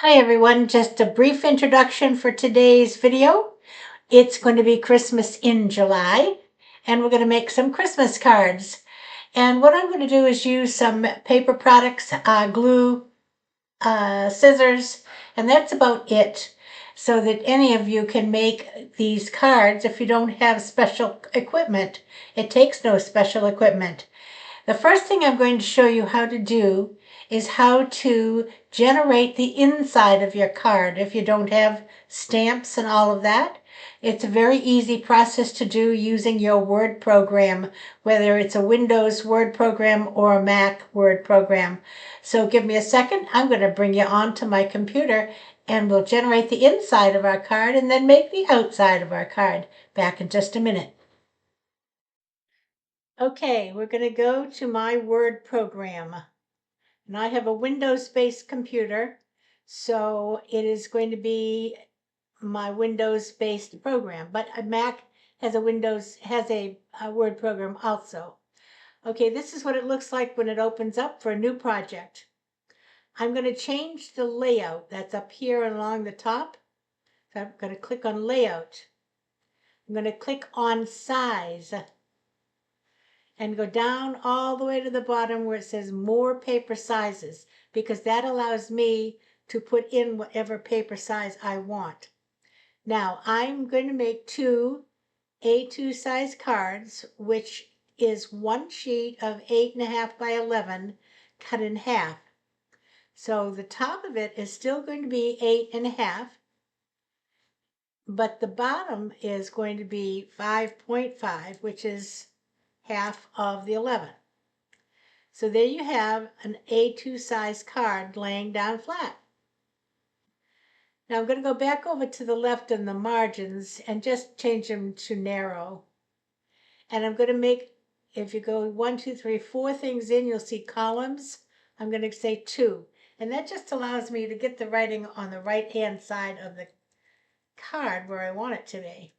Hi everyone, just a brief introduction for today's video. It's going to be Christmas in July and we're going to make some Christmas cards. And what I'm going to do is use some paper products, glue, scissors, and that's about it. So that any of you can make these cards if you don't have special equipment. It takes no special equipment. The first thing I'm going to show you how to do is how to generate the inside of your card if you don't have stamps and all of that. It's a very easy process to do using your Word program, whether it's a Windows Word program or a Mac Word program. So give me a second. I'm going to bring you onto my computer and we'll generate the inside of our card and then make the outside of our card. Back in just a minute. Okay, we're going to go to my Word program. And I have a Windows-based computer, so it is going to be my Windows-based program. But a Mac has a Word program also. Okay, this is what it looks like when it opens up for a new project. I'm going to change the layout that's up here along the top. So I'm going to click on Layout. I'm going to click on Size and go down all the way to the bottom where it says more paper sizes, because that allows me to put in whatever paper size I want. Now I'm going to make two A2 size cards, which is one sheet of 8.5 by 11 cut in half. So the top of it is still going to be 8.5, but the bottom is going to be 5.5, which is half of the 11. So there you have an A2 size card laying down flat. Now I'm going to go back over to the left in the margins and just change them to narrow. And I'm going to make, if you go 1, 2, 3, 4 things in, you'll see columns. I'm going to say 2. And that just allows me to get the writing on the right-hand side of the card where I want it to be.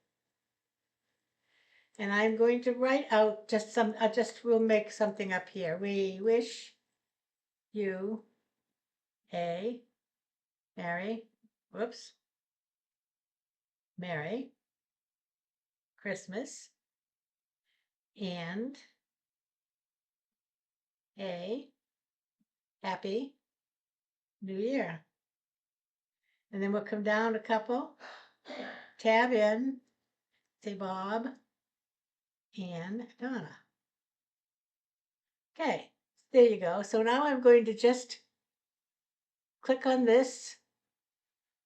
And I'm going to write out just we'll make something up here. We wish you a Merry Christmas and a Happy New Year. And then we'll come down a couple, tab in, say Bob and Donna. Okay, there you go. So now I'm going to just click on this,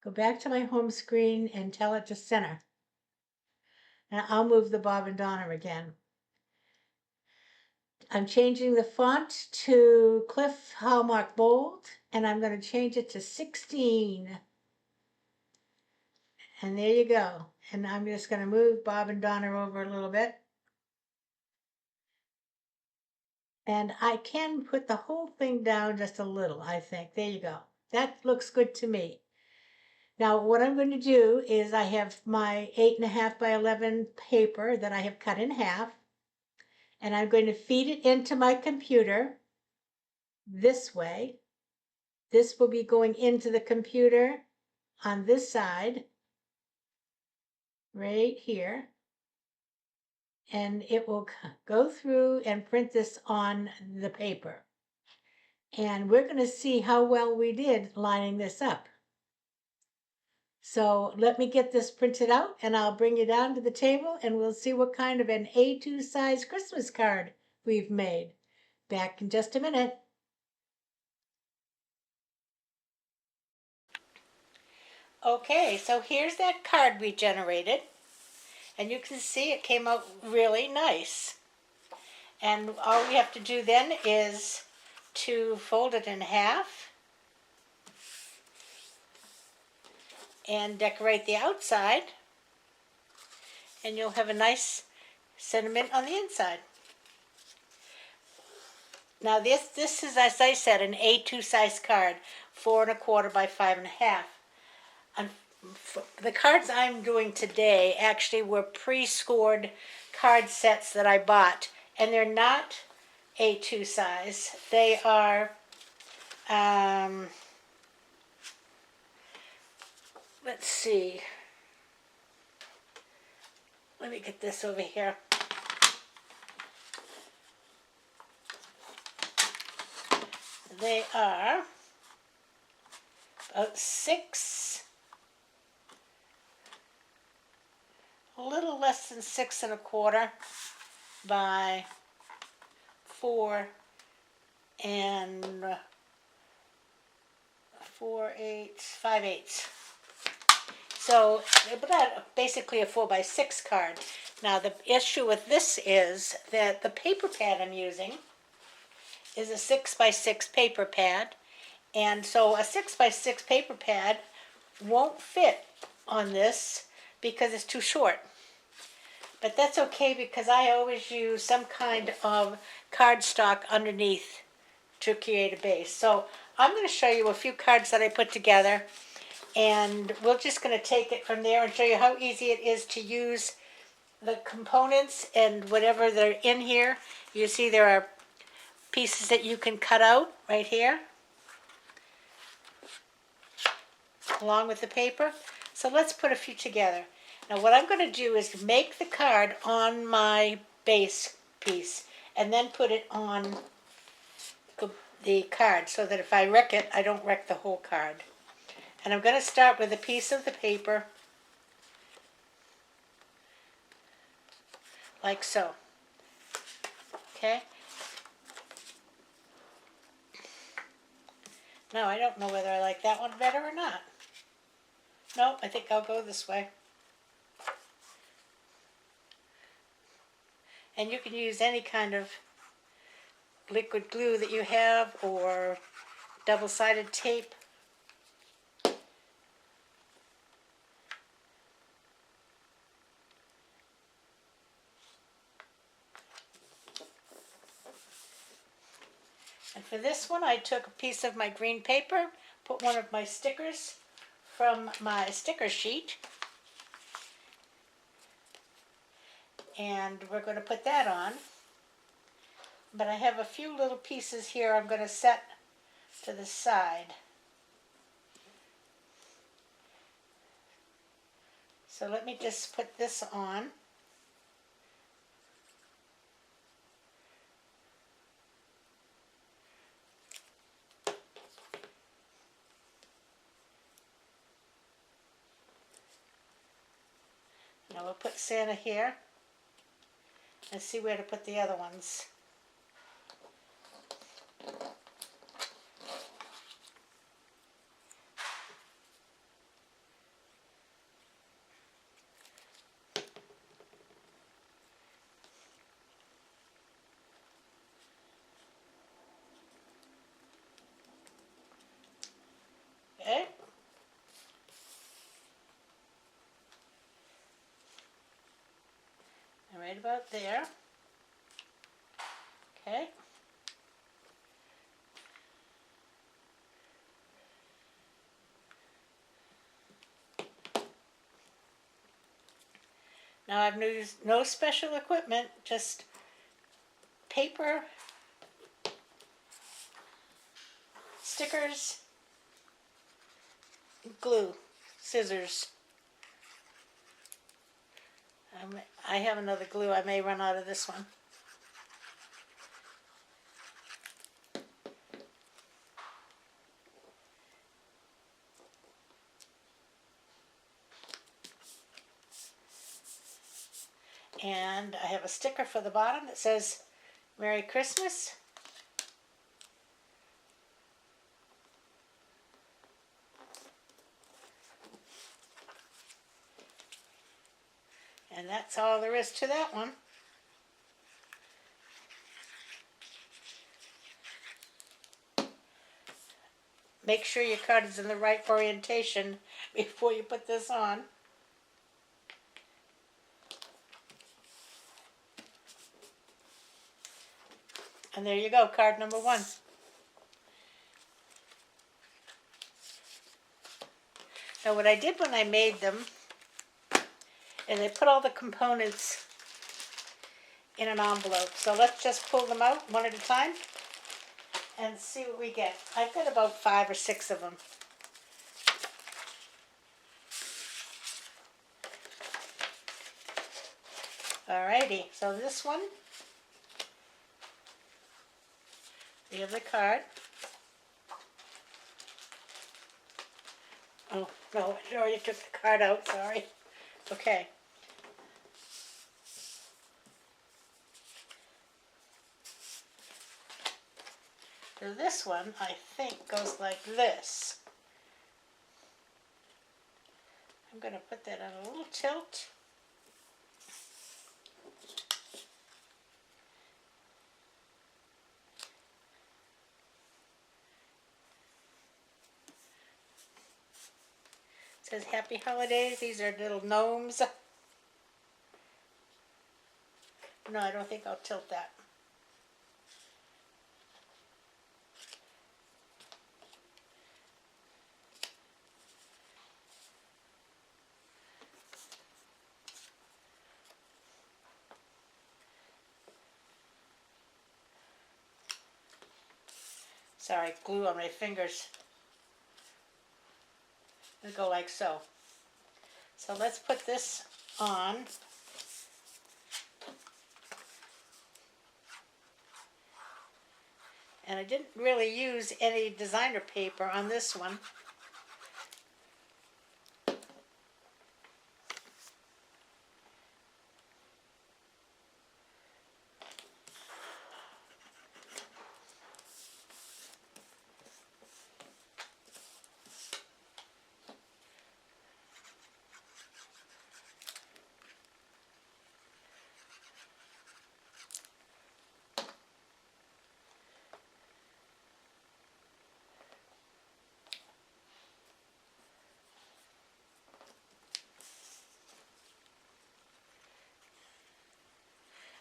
go back to my home screen and tell it to center. And I'll move the Bob and Donna again. I'm changing the font to Cliff Hallmark Bold, and I'm going to change it to 16. And there you go. And I'm just going to move Bob and Donna over a little bit. And I can put the whole thing down just a little, I think. There you go. That looks good to me. Now what I'm going to do is I have my 8.5 by 11 paper that I have cut in half. And I'm going to feed it into my computer this way. This will be going into the computer on this side, right here. And it will go through and print this on the paper. And we're going to see how well we did lining this up. So let me get this printed out and I'll bring you down to the table and we'll see what kind of an A2 size Christmas card we've made. Back in just a minute. Okay, so here's that card we generated. And you can see it came out really nice. And all we have to do then is to fold it in half and decorate the outside, and you'll have a nice sentiment on the inside. Now this is, as I said, an A2 size card, 4.25 by 5.5. The cards I'm doing today actually were pre-scored card sets that I bought, and they're not A2 size. They are let's see. Let me get this over here. They are about 6, a little less than 6 1/4 by 4 and 5/8. So basically a 4x6 card. Now the issue with this is that the paper pad I'm using is a 6x6 paper pad, and so a 6x6 paper pad won't fit on this because it's too short. But that's okay because I always use some kind of cardstock underneath to create a base. So I'm going to show you a few cards that I put together, and we're just going to take it from there and show you how easy it is to use the components and whatever they're in here. You see there are pieces that you can cut out right here along with the paper. So let's put a few together. Now what I'm going to do is make the card on my base piece and then put it on the card so that if I wreck it, I don't wreck the whole card. And I'm going to start with a piece of the paper like so. Okay? Now I don't know whether I like that one better or not. No, I think I'll go this way. And you can use any kind of liquid glue that you have or double-sided tape. And for this one, I took a piece of my green paper, put one of my stickers from my sticker sheet, and we're going to put that on. But I have a few little pieces here I'm going to set to the side. So let me just put this on. Now we'll put Santa here and see where to put the other ones. Okay. And right about there. Okay. Now I've used no special equipment, just paper, stickers, glue, scissors. I have another glue. I may run out of this one. And I have a sticker for the bottom that says Merry Christmas. And that's all there is to that one. Make sure your card is in the right orientation before you put this on. And there you go, card number 1. Now what I did when I made them is I put all the components in an envelope. So let's just pull them out one at a time and see what we get. I've got about 5 or 6 of them. Alrighty, so this one, the other card. Oh, no, I already took the card out, sorry. Okay. So this one, I think, goes like this. I'm going to put that on a little tilt. It says Happy Holidays. These are little gnomes. No, I don't think I'll tilt that. Sorry, glue on my fingers. It'll go like so. So let's put this on. And I didn't really use any designer paper on this one.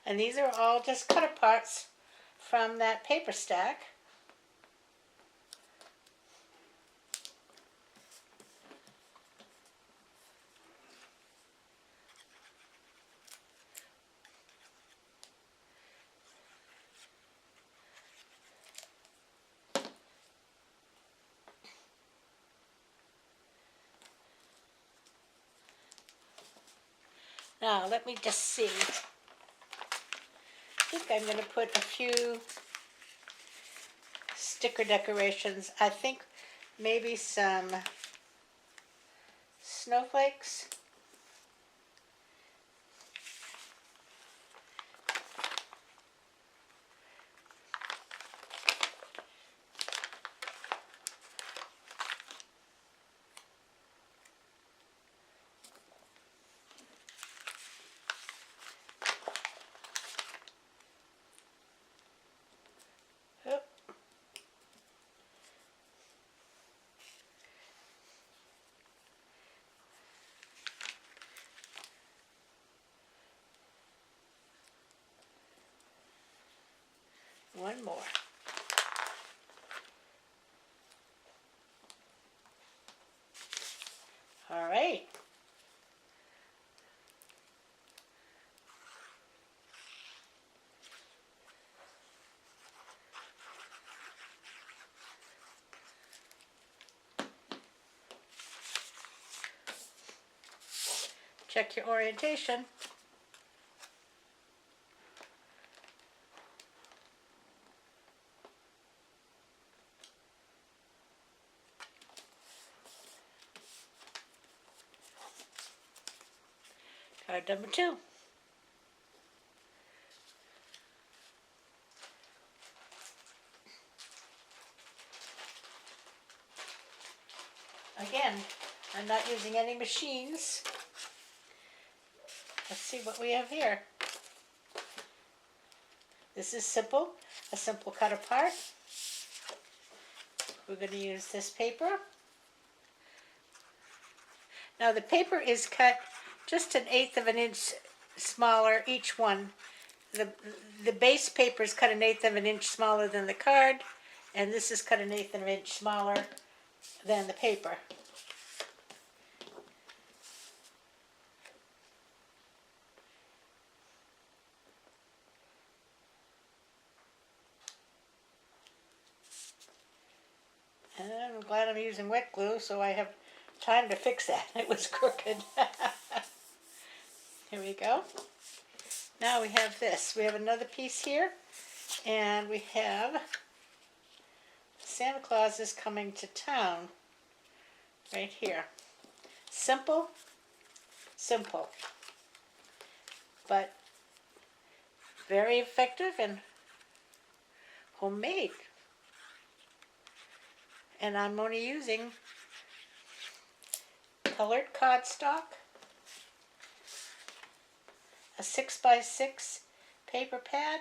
And these are all just cut aparts from that paper stack. Now, let me just see. I think I'm going to put a few sticker decorations. I think maybe some snowflakes. Oop. One more. All right. Check your orientation. Card number 2. Again, I'm not using any machines. Let's see what we have here. This is simple, a simple cut apart. We're going to use this paper. Now the paper is cut just 1/8 of an inch smaller each one. The base paper is cut 1/8 of an inch smaller than the card, and this is cut 1/8 of an inch smaller than the paper. And I'm glad I'm using wet glue so I have time to fix that. It was crooked. Here we go. Now we have this. We have another piece here, and we have Santa Claus is coming to town right here. Simple, simple, but very effective and homemade. And I'm only using colored cardstock, a 6x6 paper pad,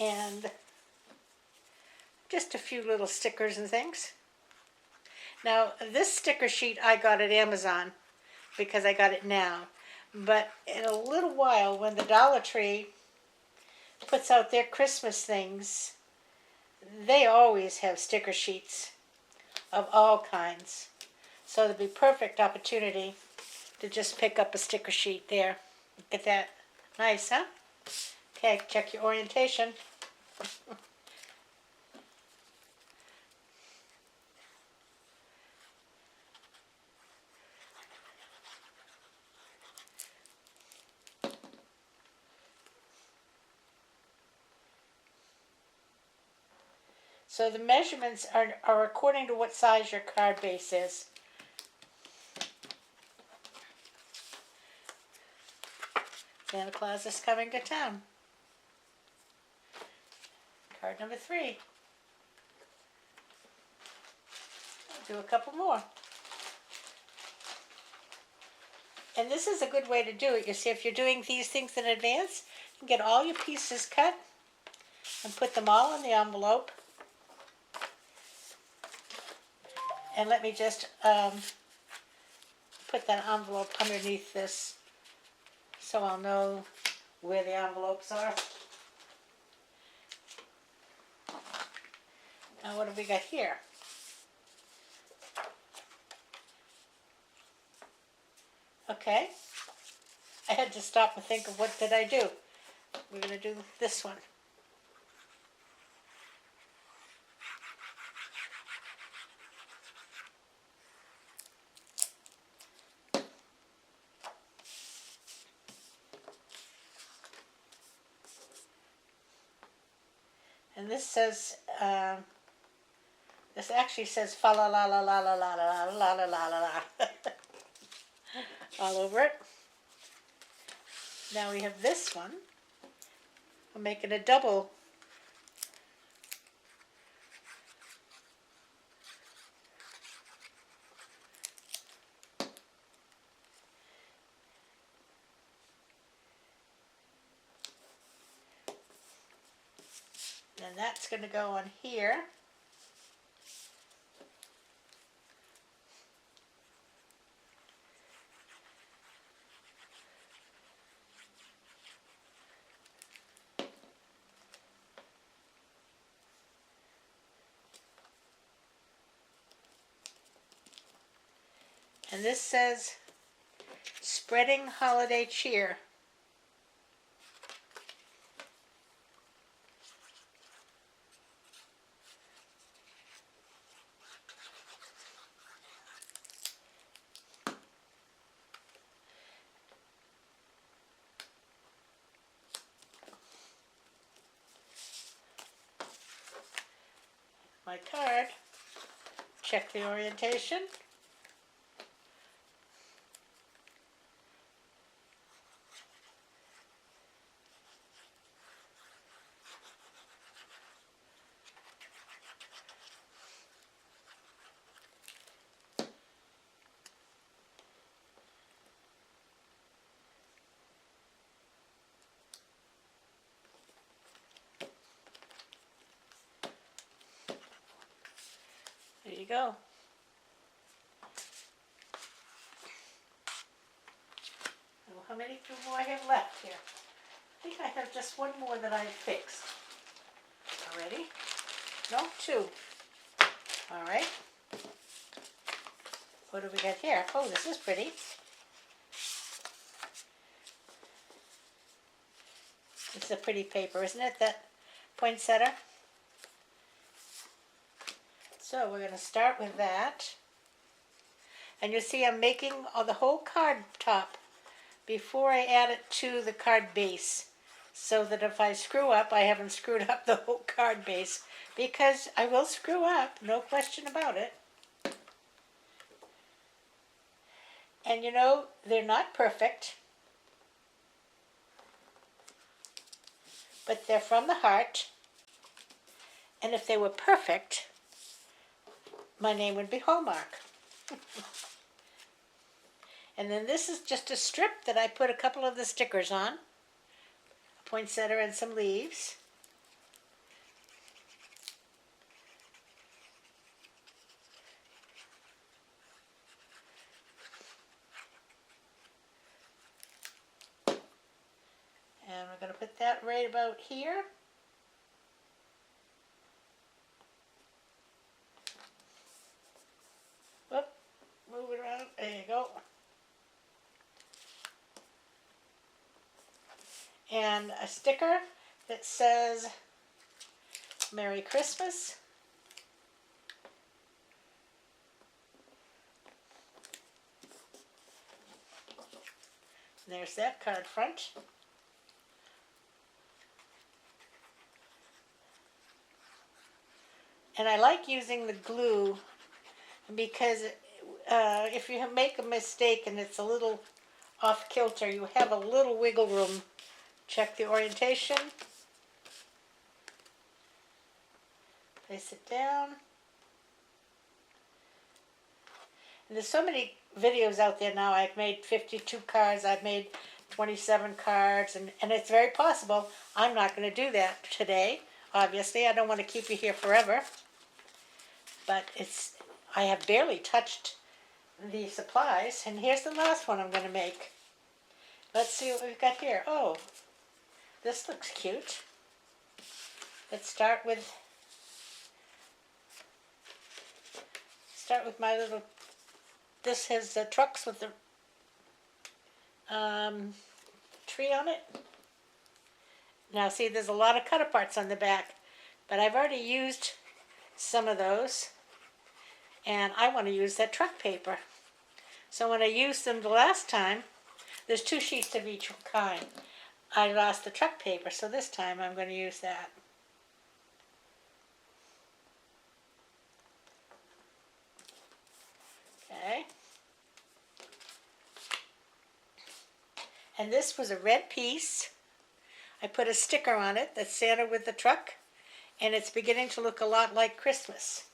and just a few little stickers and things. Now, this sticker sheet I got at Amazon because I got it now. But in a little while, when the Dollar Tree puts out their Christmas things, they always have sticker sheets of all kinds. So it'd be perfect opportunity to just pick up a sticker sheet there. Look at that. Nice, huh? Okay, check your orientation. So the measurements are according to what size your card base is. Santa Claus is coming to town. Card number 3. I'll do a couple more. And this is a good way to do it. You see, if you're doing these things in advance, you can get all your pieces cut and put them all in the envelope. And let me just put that envelope underneath this so I'll know where the envelopes are. Now what have we got here? Okay, I had to stop and think of what did I do. We're going to do this one. And this says, this actually says fa la la la la la la la la la la la la all over it. Now we have this one. I'm making a double. And that's going to go on here. And this says, spreading holiday cheer. My card. Check the orientation. There you go. Well, how many do I have left here? I think I have just one more that I fixed already. No, 2. All right. What do we got here? Oh, this is pretty. It's a pretty paper, isn't it? That poinsettia. So we're going to start with that. And you see I'm making the whole card top before I add it to the card base, so that if I screw up, I haven't screwed up the whole card base, because I will screw up, no question about it. And you know, they're not perfect, but they're from the heart. And if they were perfect, my name would be Hallmark. And then this is just a strip that I put a couple of the stickers on, a poinsettia and some leaves. And we're going to put that right about here. Whoop, move it around, there you go. And a sticker that says Merry Christmas. There's that card front. And I like using the glue because if you make a mistake and it's a little off kilter, you have a little wiggle room. Check the orientation. Place it down. And there's so many videos out there now. I've made 52 cards. I've made 27 cards. And it's very possible I'm not going to do that today. Obviously, I don't want to keep you here forever. But I have barely touched the supplies. And here's the last one I'm going to make. Let's see what we've got here. Oh, this looks cute. Let's start with my little, this has the trucks with the tree on it. Now see, there's a lot of cut aparts on the back, but I've already used some of those, and I want to use that truck paper. So when I used them the last time, there's 2 sheets of each kind. I lost the truck paper, so this time I'm going to use that. Okay. And this was a red piece. I put a sticker on it that's Santa with the truck, and it's beginning to look a lot like Christmas.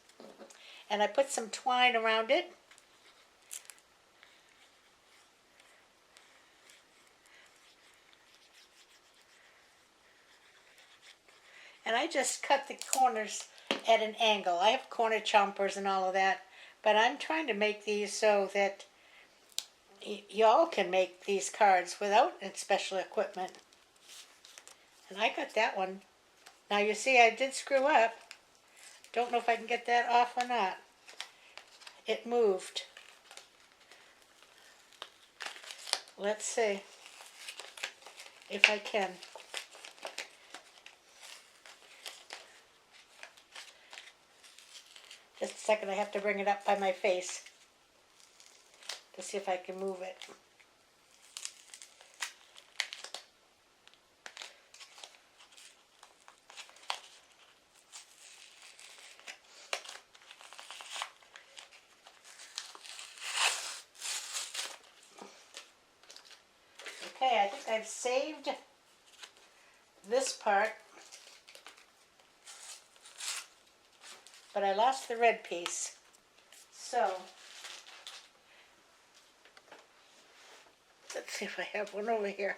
And I put some twine around it. And I just cut the corners at an angle. I have corner chompers and all of that, but I'm trying to make these so that y'all can make these cards without special equipment. And I got that one. Now you see I did screw up. Don't know if I can get that off or not. It moved. Let's see if I can. Just a second, I have to bring it up by my face to see if I can move it. Okay, I think I've saved this part, but I lost the red piece. So, let's see if I have one over here.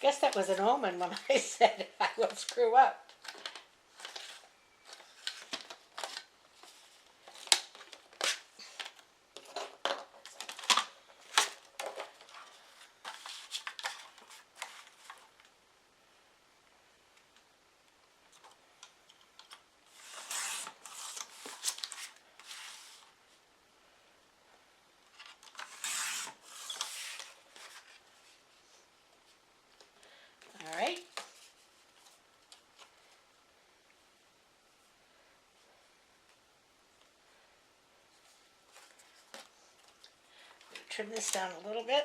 Guess that was an omen when I said I will screw up. turn this down a little bit.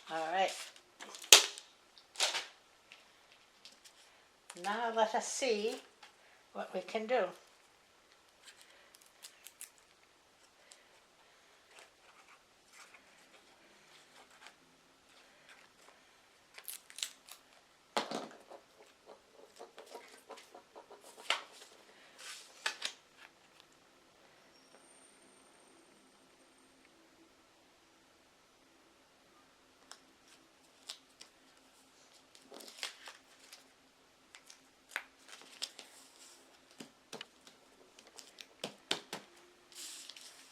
All right. Now let us see what we can do.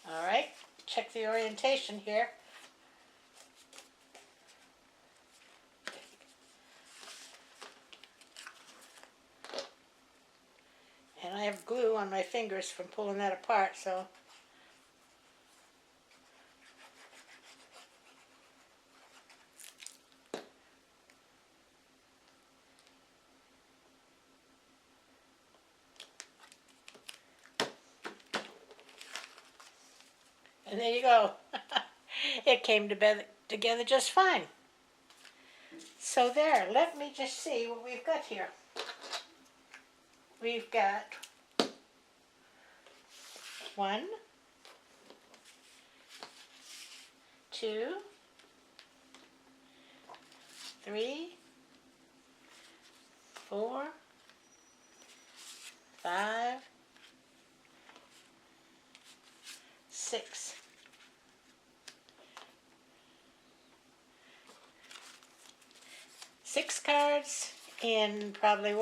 All right, check the orientation here. And I have glue on my fingers from pulling that apart, so. And there you go. It came together just fine. So there, let me just see what we've got here. We've got 1, 2, 3, 4, 5, 6. Six cards in probably,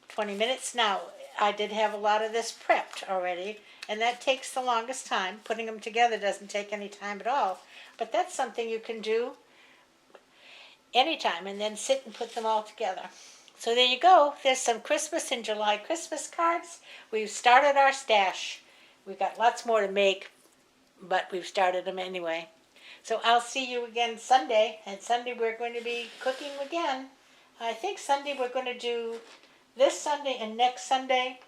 20 minutes? Now, I did have a lot of this prepped already, and that takes the longest time. Putting them together doesn't take any time at all. But that's something you can do anytime, and then sit and put them all together. So there you go. There's some Christmas in July Christmas cards. We've started our stash. We've got lots more to make, but we've started them anyway. So I'll see you again Sunday, and Sunday we're going to be cooking again. I think Sunday we're going to do, this Sunday and next Sunday,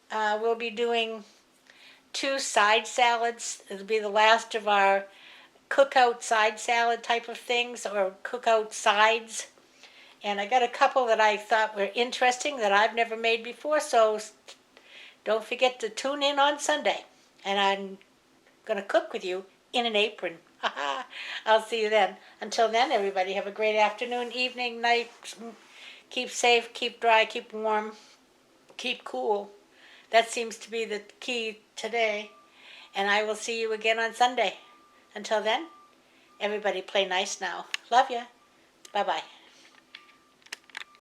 we'll be doing 2 side salads. It'll be the last of our cookout side salad type of things, or cookout sides. And I got a couple that I thought were interesting that I've never made before, so don't forget to tune in on Sunday. And I'm going to cook with you in an apron. I'll see you then. Until then, everybody, have a great afternoon, evening, night. Keep safe, keep dry, keep warm, keep cool. That seems to be the key today. And I will see you again on Sunday. Until then, everybody play nice now. Love ya. Bye-bye.